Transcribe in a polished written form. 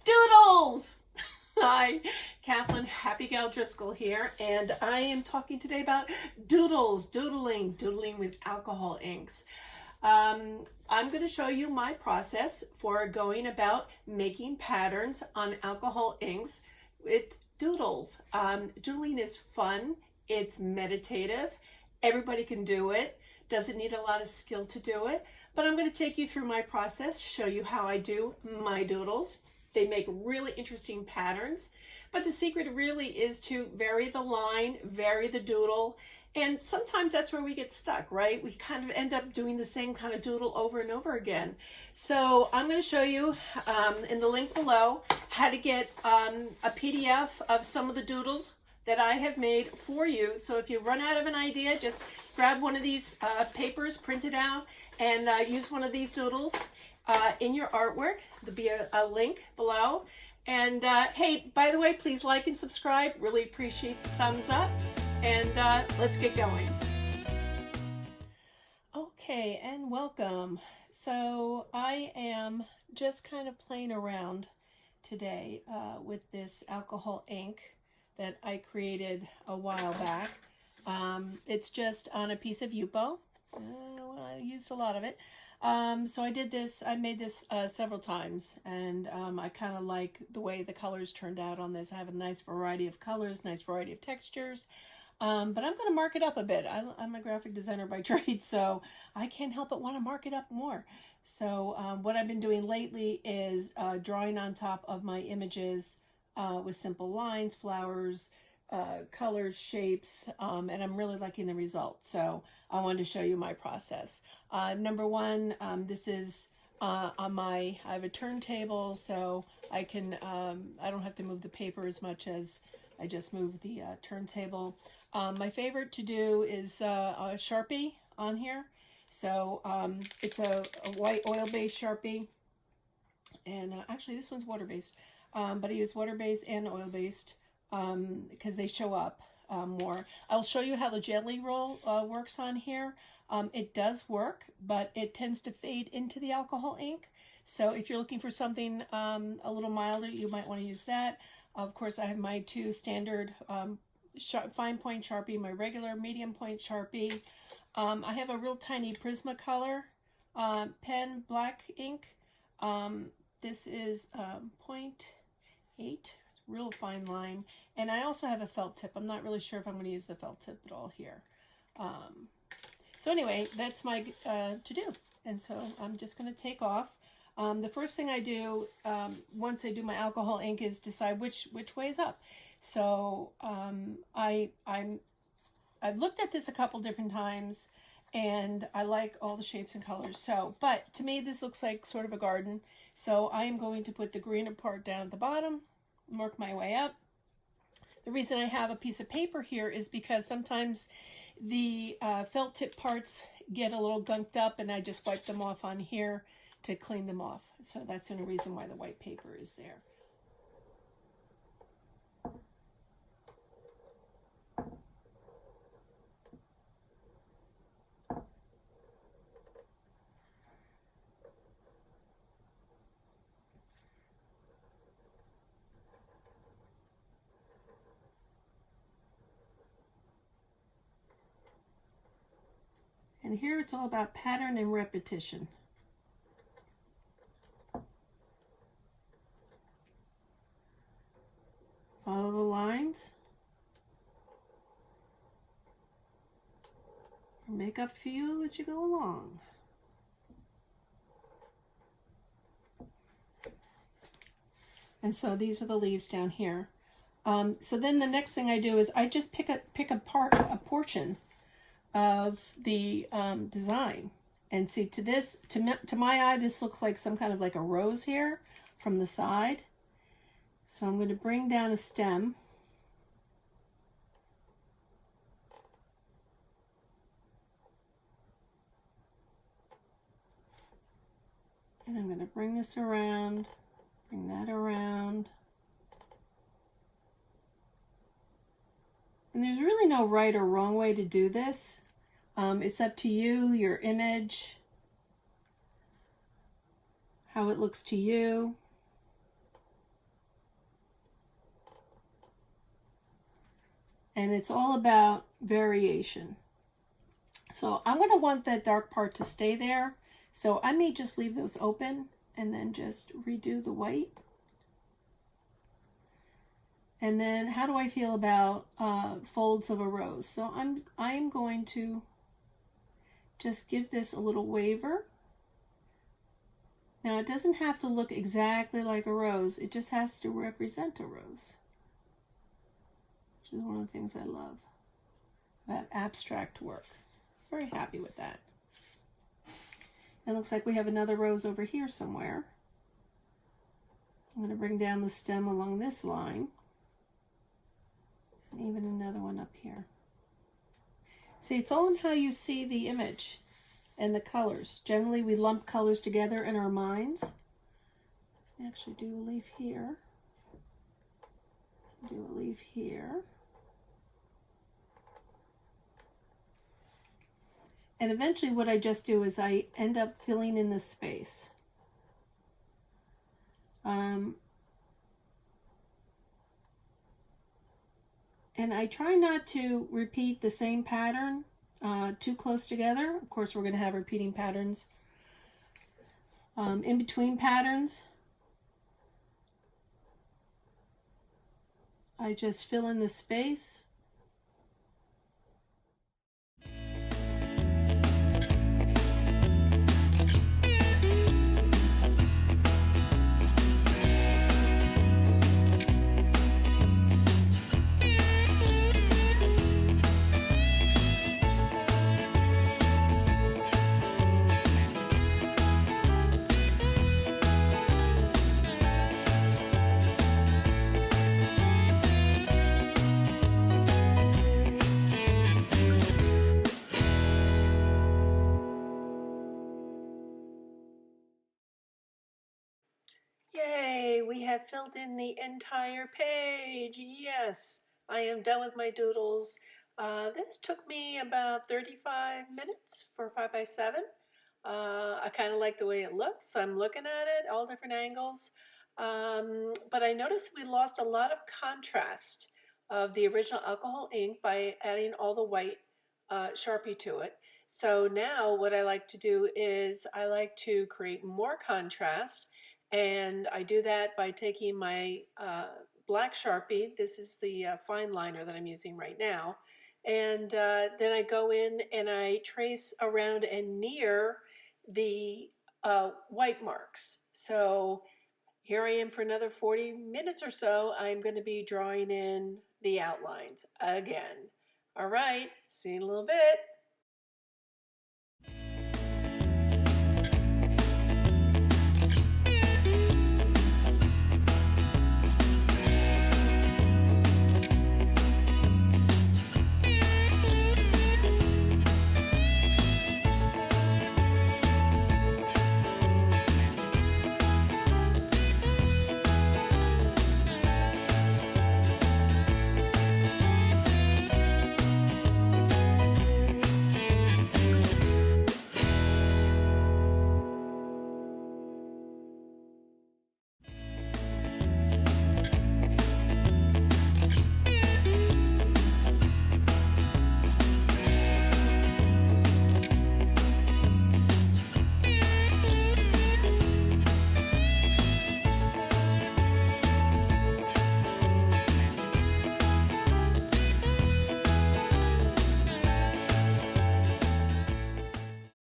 Doodles! Hi, Kathleen Happigal Driscoll here, and I am talking today about doodles, doodling with alcohol inks. I'm going to show you my process for going about making patterns on alcohol inks with doodles. Doodling is fun, it's meditative, everybody can do it, doesn't need a lot of skill to do it, but I'm going to take you through my process, show you how I do my doodles. They make really interesting patterns, but the secret really is to vary the line, vary the doodle, and sometimes that's where we get stuck, right? We kind of end up doing the same kind of doodle over and over again. So I'm going to show you in the link below how to get a PDF of some of the doodles that I have made for you. So if you run out of an idea, just grab one of these papers, print it out, and use one of these doodles in your artwork. There'll be a link below. And hey, by the way, please like and subscribe. Really appreciate the thumbs up. And let's get going. Okay, and welcome. So I am just kind of playing around today with this alcohol ink that I created a while back. It's just on a piece of Yupo. Well, I used a lot of it. So I made this several times, and I kind of like the way the colors turned out on this. I have a nice variety of colors, nice variety of textures, but I'm going to mark it up a bit. I'm a graphic designer by trade, so I can't help but want to mark it up more. So what I've been doing lately is drawing on top of my images with simple lines, flowers, colors, shapes, and I'm really liking the result. So I wanted to show you my process. Number one, this is I have a turntable, so I can, I don't have to move the paper as much as I just move the turntable. My favorite to do is a Sharpie on here. So it's a white oil-based Sharpie, and actually this one's water-based, but I use water-based and oil-based because they show up more. I'll show you how the jelly roll works on here. It does work, but it tends to fade into the alcohol ink. So if you're looking for something a little milder, you might want to use that. Of course, I have my two standard fine point Sharpie, my regular medium point Sharpie. I have a real tiny Prismacolor pen, black ink. This is 0.8, real fine line. And I also have a felt tip. I'm not really sure if I'm going to use the felt tip at all here. So anyway, that's my to-do. And so I'm just going to take off. The first thing I do once I do my alcohol ink is decide which way is up. So I've looked at this a couple different times, and I like all the shapes and colors. So, but to me, this looks like sort of a garden. So I am going to put the greener part down at the bottom, work my way up. The reason I have a piece of paper here is because sometimes the felt tip parts get a little gunked up, and I just wipe them off on here to clean them off. So that's the only reason why the white paper is there. And here it's all about pattern and repetition. Follow the lines. Make up for you as you go along. And so these are the leaves down here. So then the next thing I do is I just pick a portion of the design, and see, to my eye, this looks like some kind of like a rose here from the side. So I'm going to bring down a stem, and I'm going to bring this around, bring that around. And there's really no right or wrong way to do this. It's up to you, your image, how it looks to you. and it's all about variation. So I'm going to want that dark part to stay there, so I may just leave those open and then just redo the white. And then how do I feel about folds of a rose? So I'm going to just give this a little waver. Now it doesn't have to look exactly like a rose, it just has to represent a rose, which is one of the things I love about abstract work. Very happy with that. It looks like we have another rose over here somewhere. I'm going to bring down the stem along this line. And even another one up here. See, it's all in how you see the image and the colors. Generally, we lump colors together in our minds. I actually do a leaf here. Do a leaf here. And eventually what I just do is I end up filling in this space. And I try not to repeat the same pattern too close together. Of course, we're going to have repeating patterns in between patterns. I just fill in the space. Yay, we have filled in the entire page. Yes, I am done with my doodles. This took me about 35 minutes for 5x7. I kind of like the way it looks. I'm looking at it, all different angles. But I noticed we lost a lot of contrast of the original alcohol ink by adding all the white Sharpie to it. So now what I like to do is I like to create more contrast, and I do that by taking my black Sharpie. This is the fine liner that I'm using right now. And then I go in and I trace around and near the white marks. So here I am for another 40 minutes or so. I'm going to be drawing in the outlines again. All right, see you in a little bit.